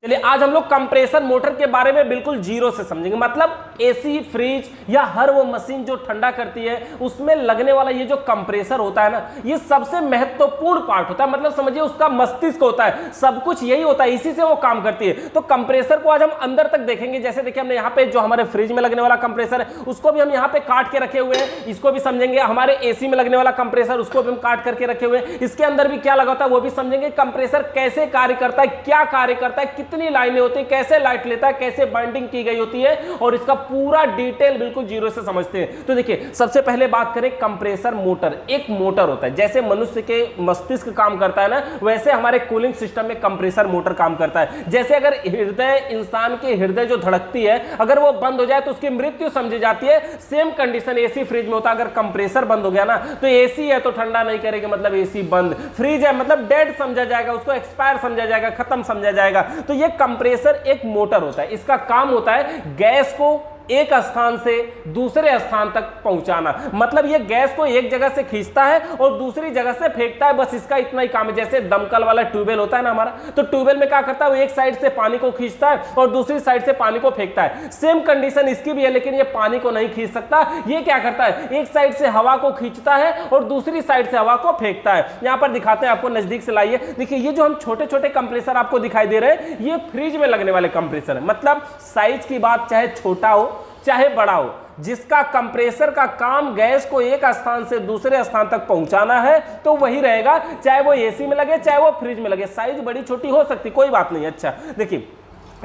चलिए आज हम लोग कंप्रेसर मोटर के बारे में बिल्कुल जीरो से समझेंगे। मतलब एसी, फ्रिज या हर वो मशीन जो ठंडा करती है उसमें लगने वाला ये जो कंप्रेसर होता है ना, ये सबसे महत्वपूर्ण पार्ट होता है। मतलब समझिए उसका मस्तिष्क होता है, सब कुछ यही होता है, इसी से वो काम करती है। तो कंप्रेसर को आज हम अंदर तक देखेंगे। जैसे देखिए हमने यहाँ पे जो हमारे फ्रिज में लगने वाला कंप्रेसर है उसको भी हम यहाँ पे काट के रखे हुए हैं, इसको भी समझेंगे। हमारे एसी में लगने वाला कंप्रेसर उसको भी हम काट करके रखे हुए हैं, इसके अंदर भी क्या लगा होता है वो भी समझेंगे। कंप्रेसर कैसे कार्य करता है, क्या कार्य करता है, कितनी लाइनें होती है, कैसे लाइट लेता है, कैसे बाइंडिंग की गई होती है, और इसका पूरा डिटेल बिल्कुल जीरो से समझते हैं। तो देखिए सबसे पहले बात करें कंप्रेसर मोटर। एक मोटर होता है, जैसे मनुष्य के मस्तिष्क काम करता है ना, वैसे हमारे कूलिंग सिस्टम में कंप्रेसर मोटर काम करता है। जैसे अगर हृदय, इंसान की हृदय जो धड़कती है, अगर वो बंद हो जाए तो उसकी मृत्यु समझी जाती है। सेम कंडीशन एसी फ्रिज में होता है। अगर कंप्रेसर बंद हो गया ना तो एसी है तो ठंडा नहीं करेगा, मतलब एसी बंद। फ्रिज है मतलब डेड समझा जाएगा, उसको एक्सपायर समझा जाएगा, खत्म समझा जाएगा। तो ये कंप्रेसर एक मोटर होता है। इसका काम होता है गैस को एक स्थान से दूसरे स्थान तक पहुंचाना। मतलब ये गैस को एक जगह से खींचता है और दूसरी जगह से फेंकता है, बस इसका इतना ही काम है। जैसे दमकल वाला ट्यूबवेल होता है ना हमारा, तो ट्यूबवेल में क्या करता है, वो एक साइड से पानी को खींचता है और दूसरी साइड से पानी को फेंकता है। सेम कंडीशन इसकी भी है, लेकिन ये पानी को नहीं खींच सकता। ये क्या करता है, एक साइड से हवा को खींचता है और दूसरी साइड से हवा को फेंकता है। यहां पर दिखाते हैं आपको, नजदीक से लाइए। देखिए ये जो हम छोटे छोटे कंप्रेसर आपको दिखाई दे रहे हैं, ये फ्रिज में लगने वाले कंप्रेसर है। मतलब साइज की बात चाहे छोटा हो चाहे बड़ा हो, जिसका कंप्रेसर का काम गैस को एक स्थान से दूसरे स्थान तक पहुंचाना है तो वही रहेगा, चाहे वो एसी में लगे चाहे वो फ्रिज में लगे। साइज बड़ी छोटी हो सकती, कोई बात नहीं। अच्छा देखिए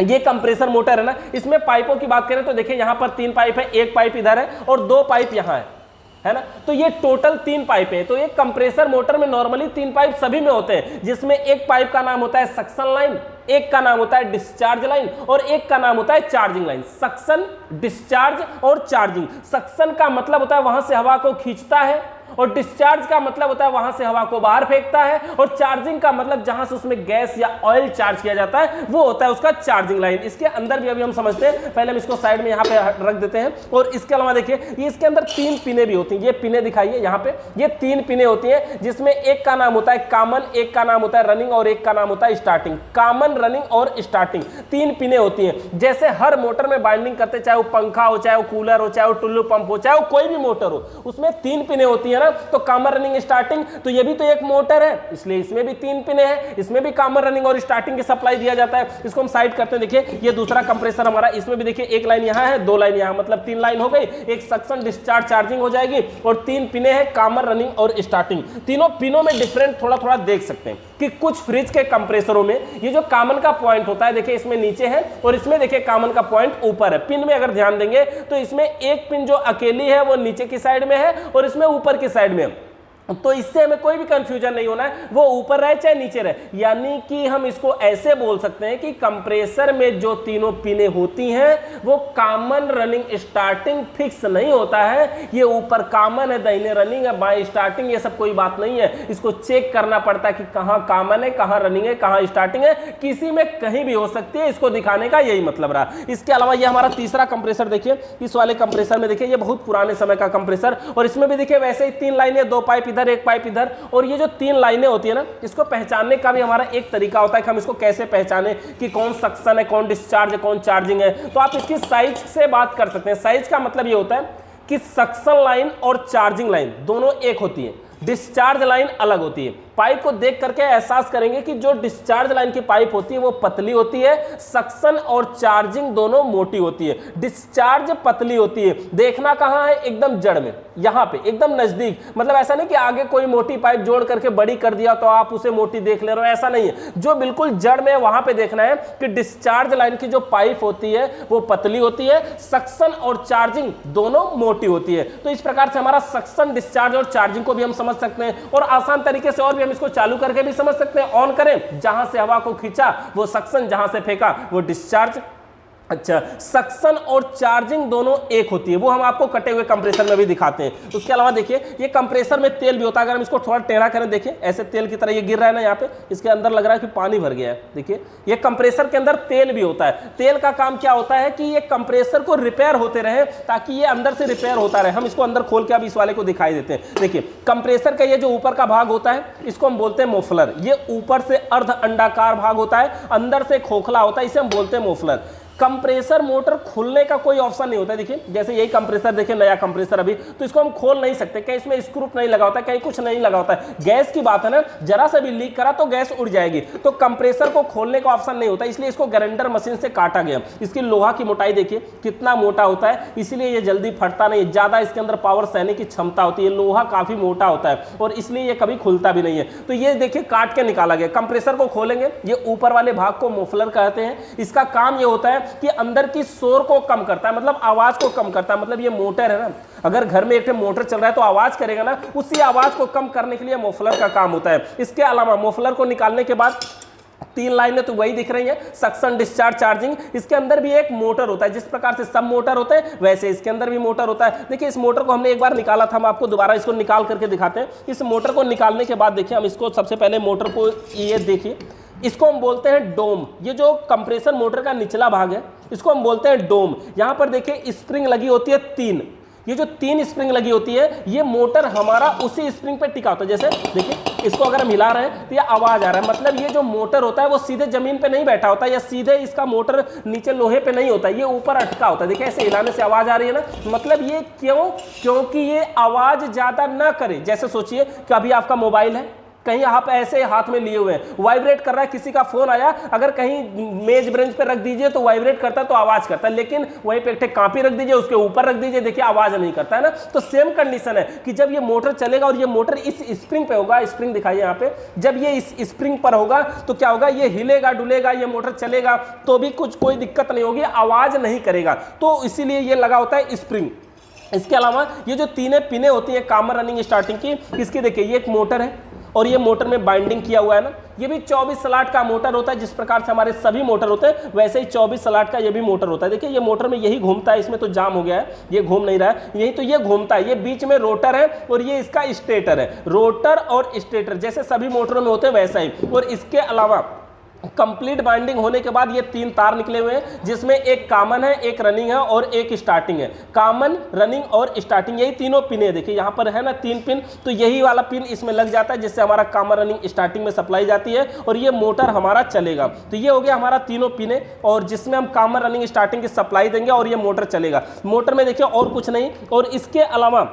ये कंप्रेसर मोटर है ना, इसमें पाइपों की बात करें तो देखिए यहां पर 3 पाइप है, एक पाइप इधर है और 2 पाइप यहां है ना। तो ये टोटल 3 पाइप है। तो एक कंप्रेसर मोटर में नॉर्मली 3 पाइप सभी में होते हैं, जिसमें एक पाइप का नाम होता है सक्शन लाइन, एक का नाम होता है डिस्चार्ज लाइन और एक का नाम होता है चार्जिंग लाइन। सक्शन, डिस्चार्ज और चार्जिंग। सक्शन का मतलब होता है वहां से हवा को खींचता है, और डिस्चार्ज का मतलब होता है वहां से हवा को बाहर फेंकता है, और चार्जिंग का मतलब जहां से उसमें गैस या ऑयल चार्ज किया जाता है वो होता है उसका चार्जिंग लाइन। इसके अंदर भी अभी हम समझते हैं, पहले हम इसको साइड में यहां पे रख देते हैं। और इसके अलावा देखिए ये इसके अंदर 3 पिने भी होती हैं। ये पिने दिखाइए यहां पे, ये 3 पिने होती हैं, जिसमें एक का नाम होता है कॉमन, एक का नाम होता है रनिंग और एक का नाम होता है स्टार्टिंग। कॉमन, रनिंग और स्टार्टिंग 3 पिने होती हैं। जैसे हर मोटर में बाइंडिंग करते, चाहे वो पंखा हो, चाहे वो कूलर हो, चाहे वो टुल्लू पंप हो, चाहे वो कोई भी मोटर हो, उसमें 3 पिने होती है ना। तो कॉमन, रनिंग, स्टार्टिंग, तो ये भी तो एक मोटर है, इसलिए इसमें भी 3 पिने हैं। इसमें भी कॉमन, रनिंग और स्टार्टिंग की सप्लाई दिया जाता है। इसको हम साइड करते हैं। देखिए ये दूसरा कंप्रेसर हमारा, इसमें भी देखिए एक लाइन यहां है, 2 लाइन यहां, मतलब 3 लाइन हो गई। एक सक्शन, डिस्चार्ज, चार्जिंग हो जाएगी और 3 पिने हैं, कॉमन, रनिंग और स्टार्टिंग। तीनों पिनों में डिफरेंट थोड़ा थोड़ा देख सकते हैं कि कुछ फ्रिज के कंप्रेसरों में ये जो कॉमन का पॉइंट होता है, देखिए इसमें नीचे है और इसमें देखिए कॉमन का पॉइंट ऊपर है। पिन में अगर ध्यान देंगे तो इसमें एक पिन जो अकेली है वो नीचे की साइड में है और इसमें ऊपर की साइड में है। तो इससे हमें कोई भी कंफ्यूजन नहीं होना है, वो ऊपर रहे चाहे नीचे रहे। यानी कि हम इसको ऐसे बोल सकते हैं कि कंप्रेसर में जो तीनों पिने होती हैं वो कॉमन, रनिंग, स्टार्टिंग फिक्स नहीं होता है। ये ऊपर कॉमन है, दाहिने रनिंग है, बाएं स्टार्टिंग, ये सब कोई बात नहीं है। इसको चेक करना पड़ता है कि कहां कॉमन है, कहां रनिंग है, कहां स्टार्टिंग है। किसी में कहीं भी हो सकती है, इसको दिखाने का यही मतलब रहा। इसके अलावा ये हमारा तीसरा कंप्रेसर देखिए, इस वाले कंप्रेसर में देखिए ये बहुत पुराने समय का कंप्रेसर, और इसमें भी देखिए वैसे ही 3 लाइनें, 2 पाइप इधर, एक पाइप इधर। और ये जो 3 लाइनें होती है ना, इसको पहचानने का भी हमारा एक तरीका होता है कि हम इसको कैसे पहचाने कि कौन सक्शन है, कौन डिस्चार्ज है, कौन चार्जिंग है। तो आप इसकी साइज से बात कर सकते हैं। साइज का मतलब ये होता है कि सक्शन लाइन और चार्जिंग लाइन दोनों एक होती है, डिस्चार्ज लाइन अलग होती है। पाइप को देख करके एहसास करेंगे कि जो डिस्चार्ज लाइन की पाइप होती है वो पतली होती है, सक्शन और चार्जिंग दोनों मोटी होती है। डिस्चार्ज पतली होती है। देखना कहां है, एकदम जड़ में, यहां पे एकदम नजदीक। मतलब ऐसा नहीं कि आगे कोई मोटी पाइप जोड़ करके बड़ी कर दिया तो आप उसे मोटी देख ले रहे हो, ऐसा नहीं है। जो बिल्कुल जड़ में वहां पे देखना है कि डिस्चार्ज लाइन की जो पाइप होती है वो पतली होती है, सक्शन और चार्जिंग दोनों मोटी होती है। तो इस प्रकार से हमारा सक्शन, डिस्चार्ज और चार्जिंग को भी हम समझ सकते हैं, और आसान तरीके से और भी हम इसको चालू करके भी समझ सकते हैं। ऑन करें, जहां से हवा को खींचा वो सक्शन, जहां से फेंका वो डिस्चार्ज, अच्छा, सक्शन और चार्जिंग दोनों एक होती है, वो हम आपको कटे हुए कंप्रेसर में भी दिखाते हैं। उसके अलावा देखिए ये कंप्रेसर में तेल भी होता है, अगर हम इसको थोड़ा टेढ़ा करें, देखिए ऐसे तेल की तरह ये गिर रहा है ना, यहाँ पे इसके अंदर लग रहा है कि पानी भर गया है। देखिए ये कंप्रेसर के अंदर तेल भी होता है। तेल का काम क्या होता है कि ये कंप्रेसर को रिपेयर होते रहे, ताकि ये अंदर से रिपेयर होता रहे। हम इसको अंदर खोल के अब इस वाले को दिखाई देते हैं। देखिए कंप्रेसर का ये जो ऊपर का भाग होता है इसको हम बोलते हैं मोफलर। ये ऊपर से अर्ध अंडाकार भाग होता है, अंदर से खोखला होता है, इसे हम बोलते हैं मोफलर। कंप्रेसर मोटर खुलने का कोई ऑप्शन नहीं होता है। देखिए जैसे यही कंप्रेसर, देखिए नया कंप्रेसर अभी, तो इसको हम खोल नहीं सकते, कहीं इसमें स्क्रू नहीं लगा होता है, कहीं कुछ नहीं लगा होता है। गैस की बात है ना, जरा सा भी लीक करा तो गैस उड़ जाएगी, तो कंप्रेसर को खोलने का ऑप्शन नहीं होता, इसलिए इसको ग्राइंडर मशीन से काटा गया। इसकी लोहा की मोटाई देखिए कितना मोटा होता है, इसलिए ये जल्दी फटता नहीं, ज्यादा इसके अंदर पावर सहने की क्षमता होती है। लोहा काफी मोटा होता है और इसलिए ये कभी खुलता भी नहीं है। तो ये देखिए काट के निकाला गया। कंप्रेसर को खोलेंगे, ये ऊपर वाले भाग को मोफलर कहते हैं। इसका काम ये होता है कि अंदर की शोर को कम करता है, मतलब आवाज को कम करता है। मतलब ये मोटर है ना, अगर घर में एक मोटर चल रहा है तो आवाज करेगा ना, उसी आवाज को कम करने के लिए मोफलर का काम होता है। इसके अलावा मोफलर को निकालने के बाद 3 लाइनें तो वही दिख रही हैं, सक्शन, डिस्चार्ज, चार्जिंग। इसके अंदर भी एक मोटर होता है, जिस प्रकार से सब मोटर होते हैं वैसे इसके अंदर भी मोटर होता है। देखिए इस मोटर को हमने एक बार निकाला था, हम आपको दोबारा इसको निकाल करके दिखाते हैं। इस मोटर को निकालने के बाद देखिए हम इसको सबसे पहले मोटर को, ये देखिए इसको हम बोलते हैं डोम। ये जो कंप्रेसर मोटर का निचला भाग है इसको हम बोलते हैं डोम। यहां पर देखिए स्प्रिंग लगी होती है 3, ये जो 3 स्प्रिंग लगी होती है, ये मोटर हमारा उसी स्प्रिंग पे टिका होता है। जैसे देखिए इसको अगर हम हिला रहे हैं तो ये आवाज आ रहा है, मतलब ये जो मोटर होता है वो सीधे जमीन पे नहीं बैठा होता, या सीधे इसका मोटर नीचे लोहे पे नहीं होता, ये ऊपर अटका होता है। देखिए ऐसे हिलाने से आवाज आ रही है ना, मतलब ये क्यों, क्योंकि ये आवाज ज्यादा ना करे। जैसे सोचिए कि अभी आपका मोबाइल है, कहीं आप ऐसे हाथ में लिए हुए हैं, वाइब्रेट कर रहा है, किसी का फोन आया, अगर कहीं मेज ब्रेंच पे रख दीजिए तो वाइब्रेट करता है, तो आवाज करता है, लेकिन वहीं पे एक कॉपी रख दीजिए, उसके ऊपर रख दीजिए, देखिए आवाज नहीं करता है ना। तो सेम कंडीशन है कि जब ये मोटर चलेगा और ये मोटर इस स्प्रिंग पे होगा, स्प्रिंग दिखाइए यहाँ पे, जब ये इस स्प्रिंग पर होगा तो क्या होगा, ये हिलेगा डुलेगा, ये मोटर चलेगा तो भी कोई दिक्कत नहीं होगी, आवाज नहीं करेगा। तो इसीलिए ये लगा होता है स्प्रिंग। इसके अलावा ये जो 3 पिने होती है कॉमन रनिंग स्टार्टिंग की, इसकी देखिए ये एक मोटर है और ये मोटर में बाइंडिंग किया हुआ है ना, ये भी 24 स्लॉट का मोटर होता है। जिस प्रकार से हमारे सभी मोटर होते हैं वैसे ही 24 स्लॉट का ये भी मोटर होता है। देखिए ये मोटर में यही घूमता है, इसमें तो जाम हो गया है, ये घूम नहीं रहा है, यही तो ये घूमता है। ये बीच में रोटर है और ये इसका स्टेटर है। रोटर और स्टेटर जैसे सभी मोटरों में होते हैं वैसा ही। और इसके अलावा कंप्लीट बाइंडिंग होने के बाद ये 3 तार निकले हुए हैं, जिसमें एक कॉमन है, एक रनिंग है और एक स्टार्टिंग है। कॉमन, रनिंग और स्टार्टिंग, यही तीनों पिन है। देखिए यहाँ पर है ना 3 पिन, तो यही वाला पिन इसमें लग जाता है, जिससे हमारा कॉमन रनिंग स्टार्टिंग में सप्लाई जाती है और ये मोटर हमारा चलेगा। तो ये हो गया हमारा 3 पिन है, और जिसमें हम कॉमन रनिंग स्टार्टिंग की सप्लाई देंगे और ये मोटर चलेगा। मोटर में देखिए और कुछ नहीं। और इसके अलावा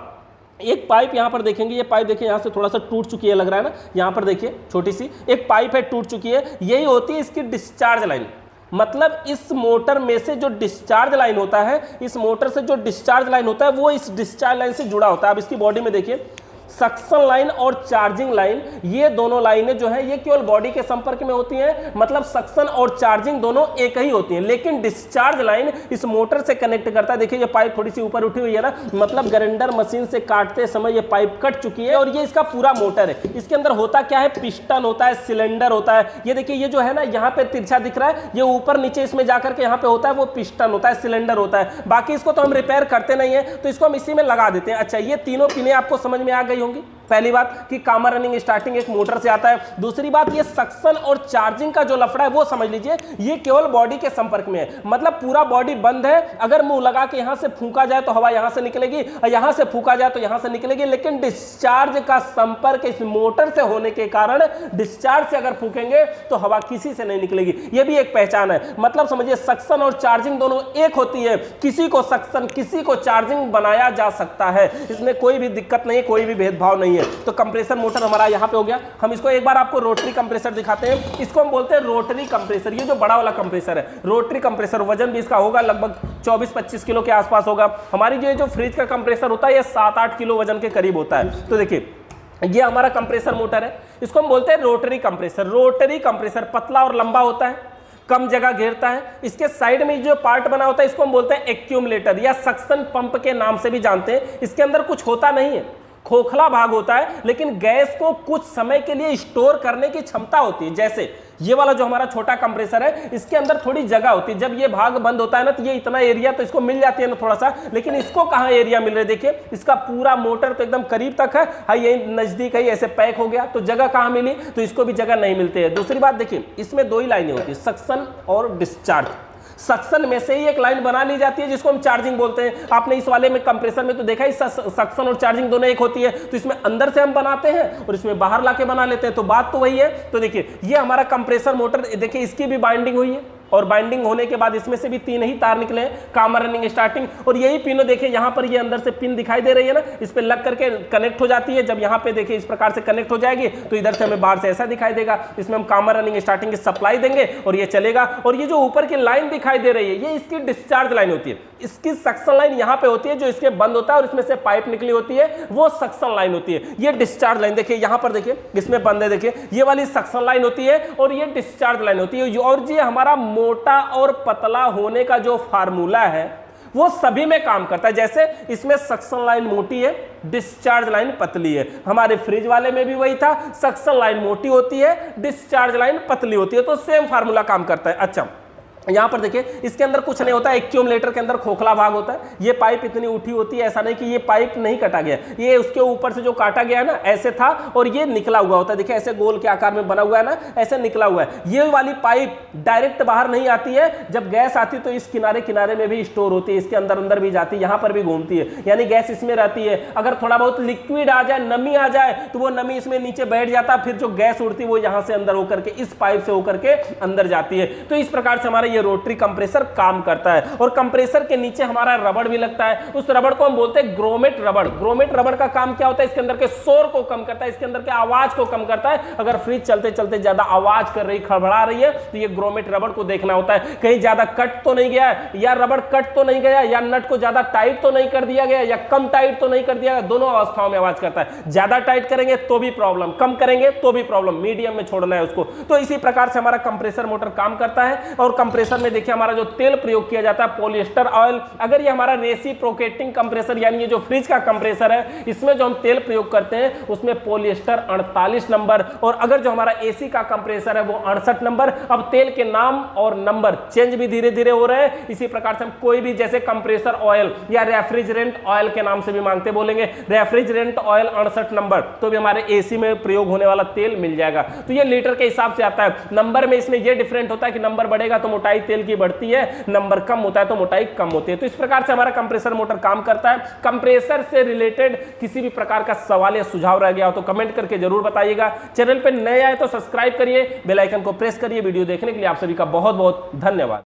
एक पाइप यहाँ पर देखेंगे, ये पाइप देखिए यहाँ से थोड़ा सा टूट चुकी है, लग रहा है ना, यहाँ पर देखिए छोटी सी एक पाइप है, टूट चुकी है। यही होती है इसकी डिस्चार्ज लाइन। मतलब इस मोटर में से जो डिस्चार्ज लाइन होता है, इस मोटर से जो डिस्चार्ज लाइन होता है वो इस डिस्चार्ज लाइन से जुड़ा होता है। अब इसकी बॉडी में देखिए सक्शन लाइन और चार्जिंग लाइन, ये दोनों लाइनें जो है ये केवल बॉडी के संपर्क में होती हैं। मतलब सक्शन और चार्जिंग दोनों एक ही होती हैं, लेकिन डिस्चार्ज लाइन इस मोटर से कनेक्ट करता है। देखिए ये पाइप थोड़ी सी ऊपर उठी हुई है ना, मतलब ग्राइंडर मशीन से काटते समय ये पाइप कट चुकी है। और ये इसका पूरा मोटर है। इसके अंदर होता क्या है, पिस्टन होता है, सिलेंडर होता है। ये देखिए ये जो है ना यहाँ पे तिरछा दिख रहा है, ये ऊपर नीचे इसमें जाकर के यहाँ पे होता है, वो पिस्टन होता है, सिलेंडर होता है। बाकी इसको तो हम रिपेयर करते नहीं है, तो इसको हम इसी में लगा देते हैं। अच्छा, ये तीनों पिने आपको समझ में आ गई होंगी। पहली बात कि कॉमन रनिंग स्टार्टिंग एक मोटर से आता है। दूसरी बात, ये सक्शन और चार्जिंग का जो लफड़ा है वो समझ लीजिए, ये केवल बॉडी के संपर्क में है। मतलब पूरा बॉडी बंद है, अगर मुंह लगा के यहां से फूंका जाए तो हवा यहां से निकलेगी, और यहां से फूंका जाए तो यहां से निकलेगी। लेकिन डिस्चार्ज का संपर्क इस मोटर से होने के कारण डिस्चार्ज से अगर फूकेंगे तो हवा किसी से नहीं निकलेगी। ये भी एक पहचान है। मतलब समझिए सक्शन और चार्जिंग दोनों एक होती है। किसी को सक्शन, किसी को चार्जिंग बनाया जा सकता है, इसमें कोई भी दिक्कत नहीं, कोई भी भेदभाव नहीं है। तो कंप्रेसर मोटर हमारा यहाँ पे हो गया। हम इसको एक बार आपको रोटरी कंप्रेसर दिखाते हैं। इसको हम बोलते हैं रोटरी कंप्रेसर। ये जो बड़ा वाला कंप्रेसर है रोटरी कंप्रेसर, वजन भी इसका होगा लगभग 24-25 किलो के आसपास होगा। हमारी जो फ्रिज का कंप्रेसर होता है ये 7-8 किलो वजन के करीब होता है। तो देखिए ये हमारा कंप्रेसर मोटर है, इसको हम बोलते हैं रोटरी कंप्रेसर। रोटरी कंप्रेसर पतला और लंबा होता है, कम जगह घेरता है। इसके साइड में जो पार्ट बना होता है इसको हम बोलते हैं एक्यूमुलेटर या सक्शन पंप के नाम से भी जानते हैं। इसके अंदर कुछ होता नहीं है, खोखला भाग होता है, लेकिन गैस को कुछ समय के लिए स्टोर करने की क्षमता होती है। जैसे ये वाला जो हमारा छोटा कंप्रेसर है इसके अंदर थोड़ी जगह होती है, जब ये भाग बंद होता है ना तो ये इतना एरिया तो इसको मिल जाती है ना थोड़ा सा, लेकिन इसको कहां एरिया मिल रहा है, देखिए इसका पूरा मोटर तो एकदम करीब तक है, हाँ यही नजदीक है, ऐसे पैक हो गया, तो जगह कहां मिली, तो इसको भी जगह नहीं मिलती है। दूसरी बात देखिए इसमें दो ही लाइनें होती है, सक्शन और डिस्चार्ज। सक्शन में से ही एक लाइन बना ली जाती है जिसको हम चार्जिंग बोलते हैं। आपने इस वाले में कंप्रेसर में तो देखा ही सक्शन और चार्जिंग दोनों एक होती है, तो इसमें अंदर से हम बनाते हैं और इसमें बाहर लाके बना लेते हैं, तो बात तो वही है। तो देखिए ये हमारा कंप्रेसर मोटर, देखिए इसकी भी बाइंडिंग हुई है और बाइंडिंग होने के बाद इसमें से भी 3 ही तार निकले हैं, कामन रनिंग स्टार्टिंग, और यही पिन देखिए यहाँ पर ये अंदर से पिन दिखाई दे रही है ना, इस पे लग करके कनेक्ट हो जाती है। जब यहाँ पे देखिए इस प्रकार से कनेक्ट हो जाएगी तो इधर से हमें बाहर से ऐसा दिखाई देगा, इसमें हम कामन रनिंग स्टार्टिंग की सप्लाई देंगे और ये चलेगा। और ये जो ऊपर की लाइन दिखाई दे रही है ये इसकी डिस्चार्ज लाइन होती है, इसकी सक्शन लाइन यहाँ पे होती है, जो इसके बंद होता है और इसमें से पाइप निकली होती है वो सक्शन लाइन होती है। ये डिस्चार्ज लाइन देखिए यहाँ पर, देखिए इसमें बंद है, देखिए ये वाली सक्शन लाइन होती है और ये डिस्चार्ज लाइन होती है। और ये हमारा मोटा और पतला होने का जो फार्मूला है वो सभी में काम करता है। जैसे इसमें सक्शन लाइन मोटी है, डिस्चार्ज लाइन पतली है, हमारे फ्रिज वाले में भी वही था, सक्शन लाइन मोटी होती है, डिस्चार्ज लाइन पतली होती है, तो सेम फार्मूला काम करता है। अच्छा यहां पर देखिए इसके अंदर कुछ नहीं होता है, एक्यूमुलेटर के अंदर खोखला भाग होता है, ये पाइप इतनी उठी होती है, ऐसा नहीं कि ये पाइप नहीं कटा गया, ये उसके ऊपर से जो काटा गया है ना ऐसे था और ये निकला हुआ होता है, देखिए ऐसे गोल के आकार में बना हुआ है ना, ऐसे निकला हुआ है। ये वाली पाइप डायरेक्ट बाहर नहीं आती है, जब गैस आती तो इस किनारे किनारे में भी स्टोर होती है, इसके अंदर अंदर भी जाती है, यहां पर भी घूमती है, यानी गैस इसमें रहती है। अगर थोड़ा बहुत लिक्विड आ जाए, नमी आ जाए तो वो नमी इसमें नीचे बैठ जाता है, फिर जो गैस उड़ती है वो यहां से अंदर होकर के इस पाइप से होकर के अंदर जाती है। तो इस प्रकार से हमारा ये रोटरी कंप्रेसर काम करता है। और कंप्रेसर के नीचे हमारा रबड़ भी लगता है, उस रबड़ को हम बोलते हैं ग्रोमेट रबड़। ग्रोमेट रबड़ का काम क्या होता है, इसके अंदर के शोर को कम करता है, इसके अंदर के आवाज को कम करता है। अगर फ्रिज चलते चलते ज्यादा आवाज कर रही, खड़बड़ा रही है, तो ये ग्रोमेट रबड़ को देखना होता है, कहीं ज्यादा कट तो नहीं गया या रबड़ कट तो नहीं गया, या नट को ज्यादा टाइट तो नहीं कर दिया गया, या कम टाइट तो नहीं कर दिया गया। दोनों अवस्थाओं में आवाज करता है, ज्यादा टाइट करेंगे तो भी प्रॉब्लम, कम करेंगे तो भी प्रॉब्लम, मीडियम में छोड़ना है उसको। तो इसी प्रकार से हमारा कंप्रेसर मोटर काम करता है। और कंप्रेसर में देखिए हमारा जो तेल प्रयोग किया जाता है पॉलिएस्टर ऑयल। अगर ये हमारा रेसिप्रोकेटिंग कंप्रेसर यानी ये जो फ्रिज का कंप्रेसर है, इसमें जो हम तेल प्रयोग करते हैं उसमें पॉलिएस्टर 48 नंबर, और अगर जो हमारा एसी का कंप्रेसर है वो 68 नंबर। अब तेल के नाम और नंबर चेंज भी धीरे धीरे हो रहे हैं। इसी प्रकार से हम कोई भी जैसे कंप्रेसर ऑयल या रेफ्रिजरेंट ऑयल के नाम से भी मांगते बोलेंगे, रेफ्रिजरेंट ऑयल 68 नंबर, तो भी हमारे एसी में प्रयोग होने वाला तेल मिल जाएगा। तो ये लीटर के हिसाब से आता है। नंबर में इसमें ये डिफरेंट होता है कि नंबर बढ़ेगा तो मोटाई तेल की बढ़ती है, नंबर कम होता है तो मोटाई कम होती है। तो इस प्रकार से हमारा कंप्रेसर मोटर काम करता है। कंप्रेसर से रिलेटेड किसी भी प्रकार का सवाल या सुझाव रह गया हो तो कमेंट करके जरूर बताइएगा। चैनल पे नए आए तो सब्सक्राइब करिए, बेल आइकन को प्रेस करिए। वीडियो देखने के लिए आप सभी का बहुत बहुत धन्यवाद।